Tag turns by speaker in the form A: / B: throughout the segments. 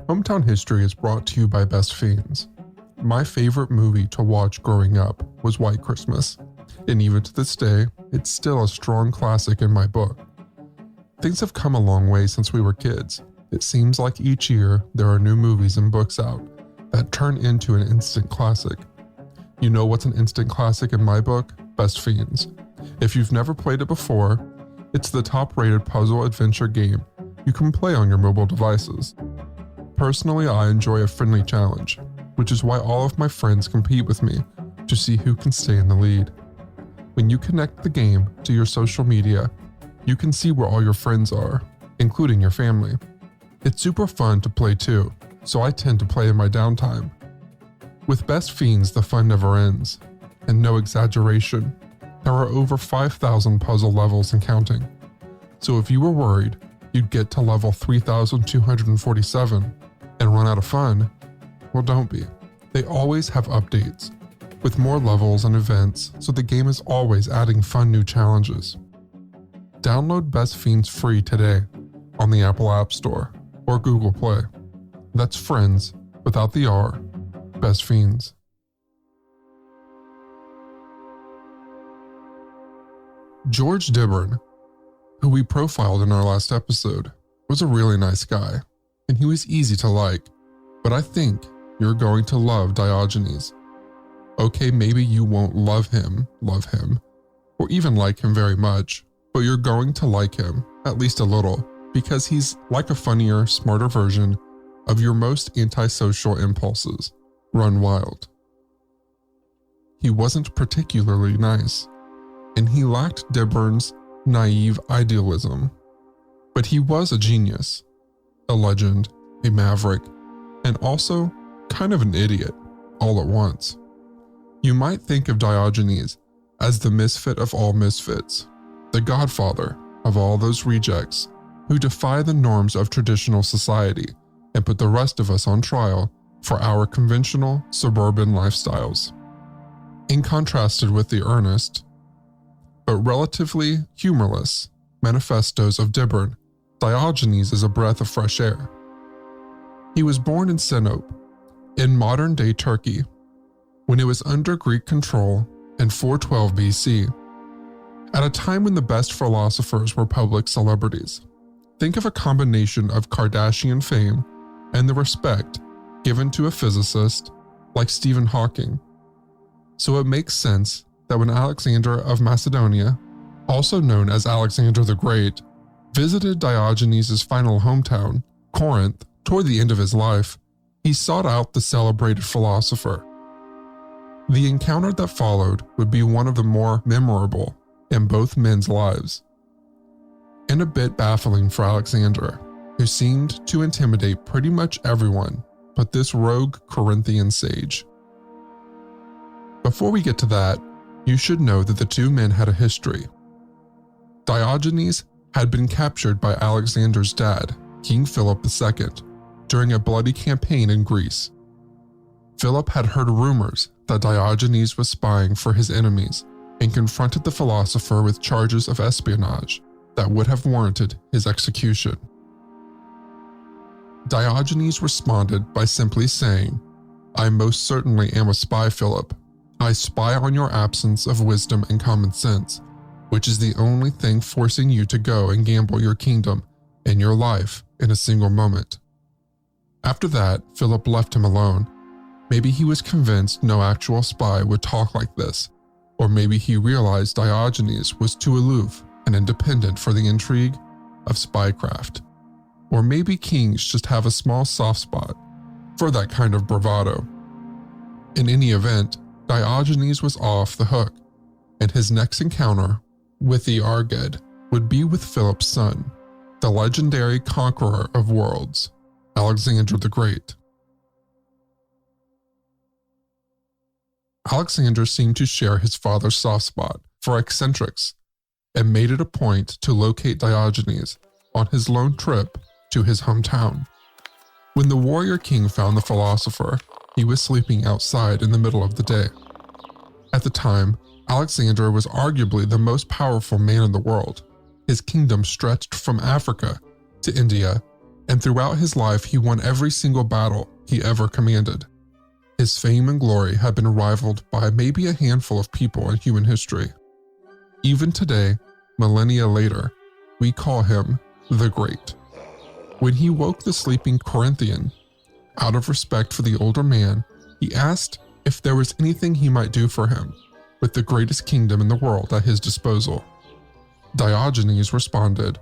A: Hometown History is brought to you by Best Fiends. My favorite movie to watch growing up was White Christmas, and even to this day, it's still a strong classic in my book. Things have come a long way since we were kids. It seems like each year there are new movies and books out that turn into an instant classic. You know what's an instant classic in my book? Best Fiends. If you've never played it before, it's the top-rated puzzle adventure game you can play on your mobile devices. Personally, I enjoy a friendly challenge, which is why all of my friends compete with me to see who can stay in the lead. When you connect the game to your social media, you can see where all your friends are, including your family. It's super fun to play too, so I tend to play in my downtime. With Best Fiends, the fun never ends, and no exaggeration, there are over 5,000 puzzle levels and counting. So if you were worried you'd get to level 3,247 and run out of fun, well, don't be. They always have updates, with more levels and events, so the game is always adding fun new challenges. Download Best Fiends free today on the Apple App Store or Google Play. That's Friends, without the R, Best Fiends. George Dibburn, who we profiled in our last episode, was a really nice guy, and he was easy to like, but I think you're going to love Diogenes. Okay, maybe you won't love him, or even like him very much, but you're going to like him, at least a little, because he's like a funnier, smarter version of your most antisocial impulses, run wild. He wasn't particularly nice, and he lacked Dibburn's naive idealism, but he was a genius, a legend, a maverick, and also kind of an idiot all at once. You might think of Diogenes as the misfit of all misfits, the godfather of all those rejects who defy the norms of traditional society and put the rest of us on trial for our conventional suburban lifestyles. In contrasted with the earnest, but relatively humorless manifestos of Dibburn, Diogenes is a breath of fresh air. He was born in Sinope, in modern-day Turkey, when it was under Greek control in 412 BC, at a time when the best philosophers were public celebrities. Think of a combination of Kardashian fame and the respect given to a physicist like Stephen Hawking. So it makes sense that when Alexander of Macedonia, also known as Alexander the Great, visited Diogenes' final hometown, Corinth, toward the end of his life, he sought out the celebrated philosopher. The encounter that followed would be one of the more memorable in both men's lives, and a bit baffling for Alexander, who seemed to intimidate pretty much everyone but this rogue Corinthian sage. Before we get to that, you should know that the two men had a history. Diogenes had been captured by Alexander's dad, King Philip II, during a bloody campaign in Greece. Philip had heard rumors that Diogenes was spying for his enemies and confronted the philosopher with charges of espionage that would have warranted his execution. Diogenes responded by simply saying, "I most certainly am a spy, Philip. I spy on your absence of wisdom and common sense, which is the only thing forcing you to go and gamble your kingdom and your life in a single moment." After that, Philip left him alone. Maybe he was convinced no actual spy would talk like this, or maybe he realized Diogenes was too aloof and independent for the intrigue of spycraft. Or maybe kings just have a small soft spot for that kind of bravado. In any event, Diogenes was off the hook, and his next encounter with the Arged would be with Philip's son, the legendary conqueror of worlds, Alexander the Great. Alexander seemed to share his father's soft spot for eccentrics and made it a point to locate Diogenes on his lone trip to his hometown. When the warrior king found the philosopher, he was sleeping outside in the middle of the day. At the time, Alexander was arguably the most powerful man in the world. His kingdom stretched from Africa to India and throughout his life he won every single battle he ever commanded. His fame and glory had been rivaled by maybe a handful of people in human history. Even today, millennia later, we call him the Great. When he woke the sleeping Corinthian, out of respect for the older man, he asked if there was anything he might do for him, with the greatest kingdom in the world at his disposal. Diogenes responded,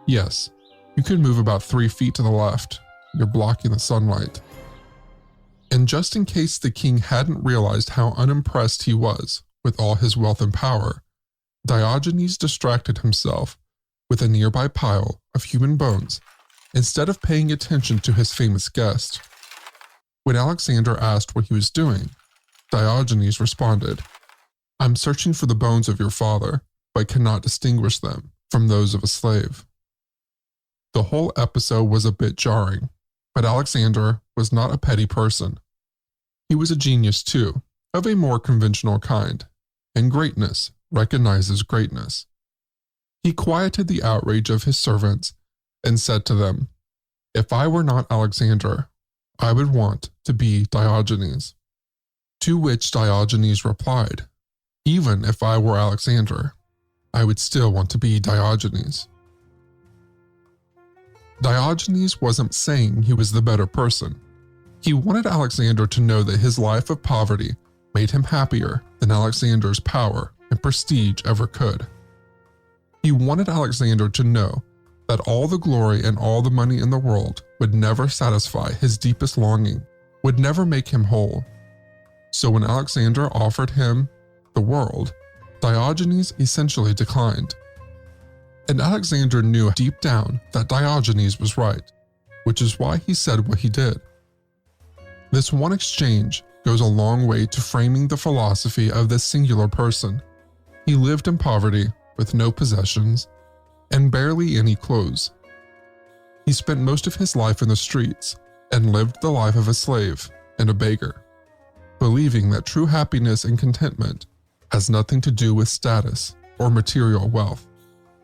A: "Yes, you can move about 3 feet to the left. You're blocking the sunlight." And just in case the king hadn't realized how unimpressed he was with all his wealth and power, Diogenes distracted himself with a nearby pile of human bones instead of paying attention to his famous guest. When Alexander asked what he was doing, Diogenes responded, "I'm searching for the bones of your father, but cannot distinguish them from those of a slave." The whole episode was a bit jarring, but Alexander was not a petty person. He was a genius too, of a more conventional kind, and greatness recognizes greatness. He quieted the outrage of his servants and said to them, "If I were not Alexander, I would want to be Diogenes." To which Diogenes replied, "Even if I were Alexander, I would still want to be Diogenes." Diogenes wasn't saying he was the better person. He wanted Alexander to know that his life of poverty made him happier than Alexander's power and prestige ever could. He wanted Alexander to know that all the glory and all the money in the world would never satisfy his deepest longing, would never make him whole. So when Alexander offered him the world, Diogenes essentially declined. And Alexander knew deep down that Diogenes was right, which is why he said what he did. This one exchange goes a long way to framing the philosophy of this singular person. He lived in poverty with no possessions and barely any clothes. He spent most of his life in the streets and lived the life of a slave and a beggar, believing that true happiness and contentment has nothing to do with status or material wealth.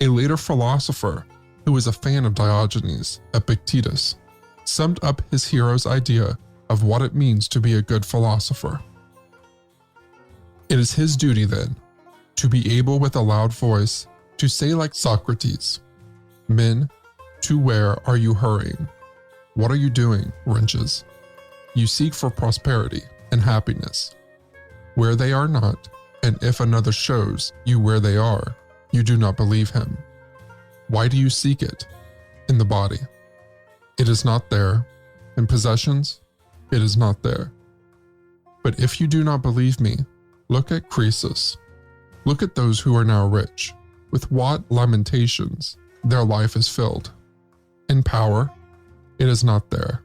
A: A later philosopher, who was a fan of Diogenes, Epictetus, summed up his hero's idea of what it means to be a good philosopher. It is his duty, then, to be able with a loud voice to say like Socrates, "Men, to where are you hurrying? What are you doing, wretches? You seek for prosperity and happiness, where they are not, and if another shows you where they are, you do not believe him. Why do you seek it? In the body. It is not there. In possessions, it is not there. But if you do not believe me, look at Croesus. Look at those who are now rich. With what lamentations their life is filled. In power, it is not there.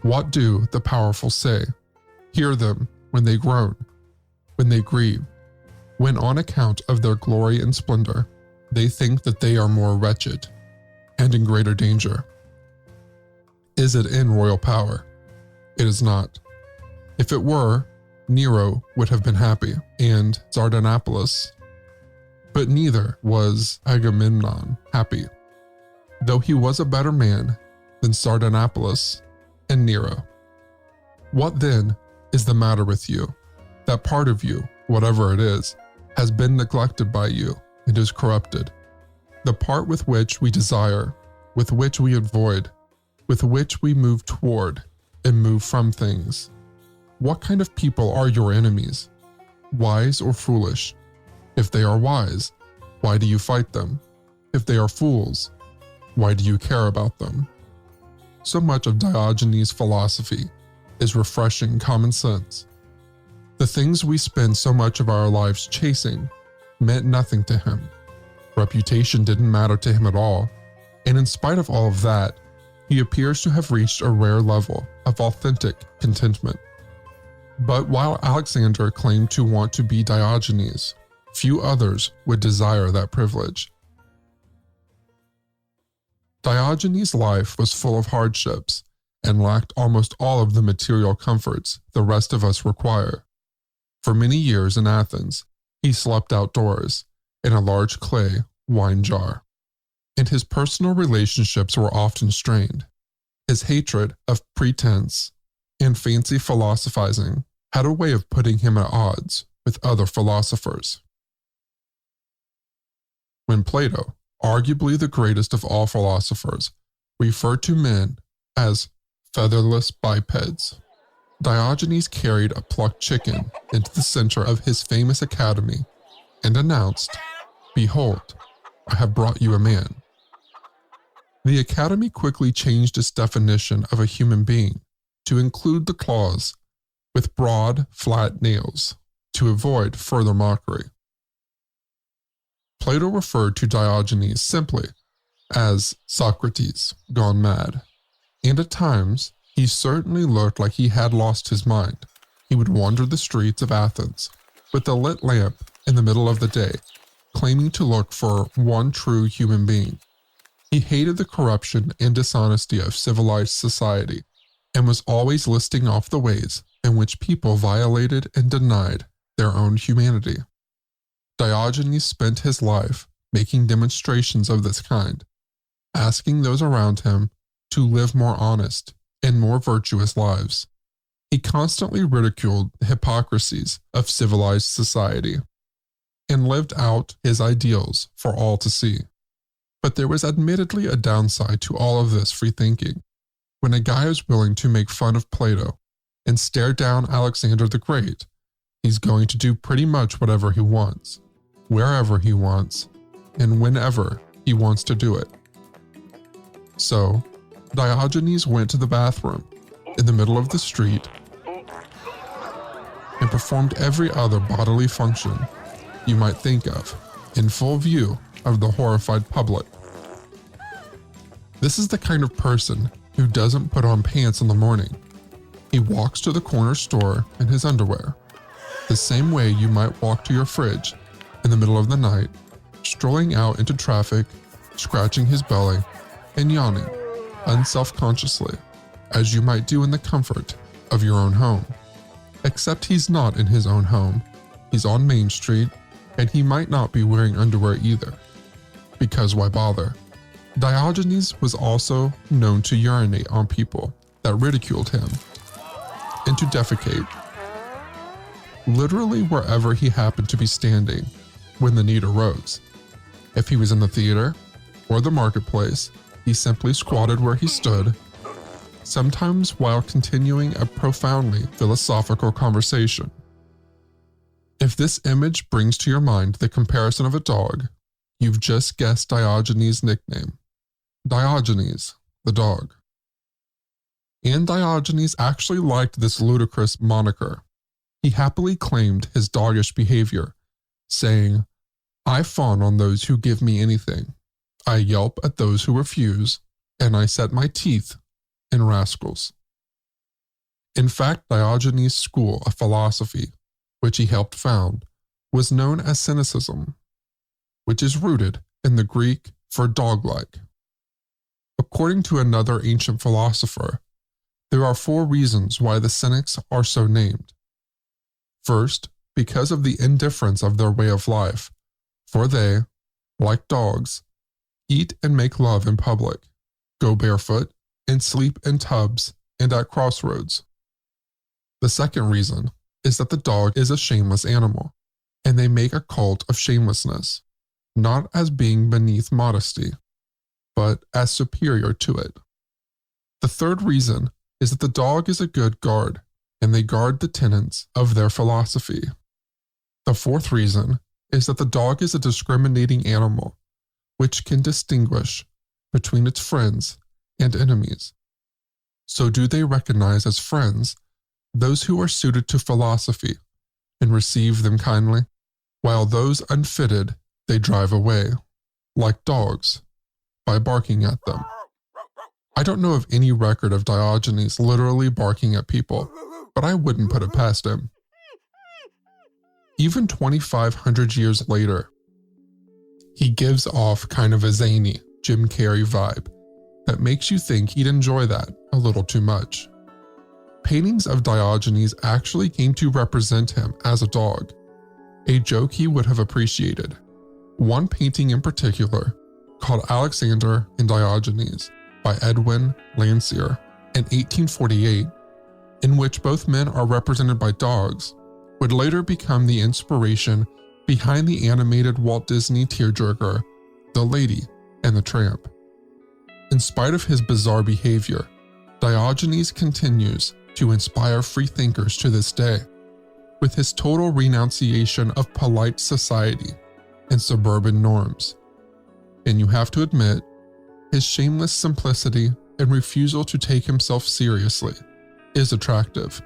A: What do the powerful say? Hear them when they groan, when they grieve, when on account of their glory and splendor, they think that they are more wretched and in greater danger. Is it in royal power? It is not. If it were, Nero would have been happy, and Sardanapalus. But neither was Agamemnon happy, though he was a better man than Sardanapalus and Nero. What then is the matter with you? That part of you, whatever it is, has been neglected by you and is corrupted. The part with which we desire, with which we avoid, with which we move toward and move from things. What kind of people are your enemies? Wise or foolish? If they are wise, why do you fight them? If they are fools, why do you care about them? So much of Diogenes' philosophy is refreshing common sense. The things we spend so much of our lives chasing meant nothing to him. Reputation didn't matter to him at all, and in spite of all of that, he appears to have reached a rare level of authentic contentment. But while Alexander claimed to want to be Diogenes, few others would desire that privilege. Diogenes' life was full of hardships and lacked almost all of the material comforts the rest of us require. For many years in Athens, he slept outdoors in a large clay wine jar. and his personal relationships were often strained. His hatred of pretense and fancy philosophizing had a way of putting him at odds with other philosophers. When Plato, arguably the greatest of all philosophers, referred to men as featherless bipeds, Diogenes carried a plucked chicken into the center of his famous academy and announced, "Behold, I have brought you a man." The academy quickly changed its definition of a human being to include the claws with broad, flat nails to avoid further mockery. Plato referred to Diogenes simply as Socrates gone mad, and at times he certainly looked like he had lost his mind. He would wander the streets of Athens with a lit lamp in the middle of the day, claiming to look for one true human being. He hated the corruption and dishonesty of civilized society and was always listing off the ways in which people violated and denied their own humanity. Diogenes spent his life making demonstrations of this kind, asking those around him to live more honest and more virtuous lives. He constantly ridiculed the hypocrisies of civilized society and lived out his ideals for all to see. But there was admittedly a downside to all of this free thinking. When a guy is willing to make fun of Plato and stare down Alexander the Great, he's going to do pretty much whatever he wants, wherever he wants, and whenever he wants to do it. So, Diogenes went to the bathroom in the middle of the street and performed every other bodily function you might think of in full view of the horrified public. This is the kind of person who doesn't put on pants in the morning. He walks to the corner store in his underwear, the same way you might walk to your fridge in the middle of the night, strolling out into traffic, scratching his belly, and yawning unself-consciously, as you might do in the comfort of your own home. Except he's not in his own home, he's on Main Street, and he might not be wearing underwear either. Because why bother? Diogenes was also known to urinate on people that ridiculed him, and to defecate, literally wherever he happened to be standing when the need arose. If he was in the theater or the marketplace, he simply squatted where he stood, sometimes while continuing a profoundly philosophical conversation. If this image brings to your mind the comparison of a dog, you've just guessed Diogenes' nickname, Diogenes, the dog. And Diogenes actually liked this ludicrous moniker. He happily claimed his doggish behavior, saying, "I fawn on those who give me anything. I yelp at those who refuse, and I set my teeth in rascals." In fact, Diogenes' school of philosophy, which he helped found, was known as Cynicism, which is rooted in the Greek for dog-like. According to another ancient philosopher, there are 4 reasons why the Cynics are so named. First, because of the indifference of their way of life, for they, like dogs, eat and make love in public, go barefoot, and sleep in tubs and at crossroads. The second reason is that the dog is a shameless animal, and they make a cult of shamelessness, not as being beneath modesty, but as superior to it. The third reason is that the dog is a good guard, and they guard the tenets of their philosophy. The fourth reason is that the dog is a discriminating animal, which can distinguish between its friends and enemies. So do they recognize as friends those who are suited to philosophy and receive them kindly, while those unfitted they drive away, like dogs, by barking at them. I don't know of any record of Diogenes literally barking at people, but I wouldn't put it past him. Even 2,500 years later, he gives off kind of a zany Jim Carrey vibe that makes you think he'd enjoy that a little too much. Paintings of Diogenes actually came to represent him as a dog, a joke he would have appreciated. One painting in particular, called Alexander and Diogenes by Edwin Landseer in 1848, in which both men are represented by dogs, would later become the inspiration behind the animated Walt Disney tearjerker, The Lady and the Tramp. In spite of his bizarre behavior, Diogenes continues to inspire freethinkers to this day, with his total renunciation of polite society and suburban norms. And you have to admit, his shameless simplicity and refusal to take himself seriously is attractive.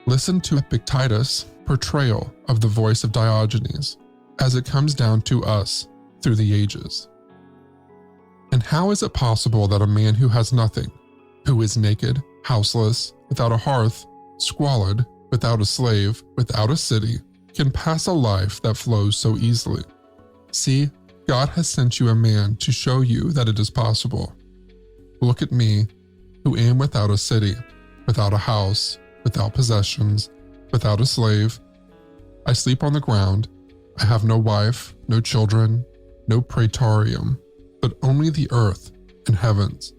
A: Listen to Epictetus' portrayal of the voice of Diogenes as it comes down to us through the ages. And how is it possible that a man who has nothing, who is naked, houseless, without a hearth, squalid, without a slave, without a city, can pass a life that flows so easily? See, God has sent you a man to show you that it is possible. Look at me, who am without a city, without a house, without possessions, without a slave. I sleep on the ground. I have no wife, no children, no praetorium, but only the earth and heavens,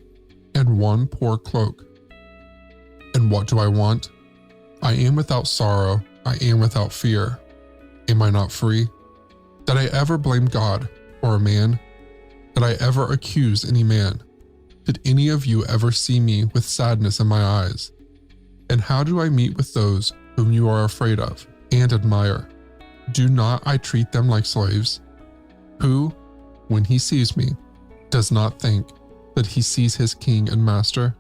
A: and one poor cloak. And what do I want? I am without sorrow. I am without fear. Am I not free? Did I ever blame God or a man? Did I ever accuse any man? Did any of you ever see me with sadness in my eyes? And how do I meet with those whom you are afraid of and admire? Do not I treat them like slaves? Who, when he sees me, does not think that he sees his king and master?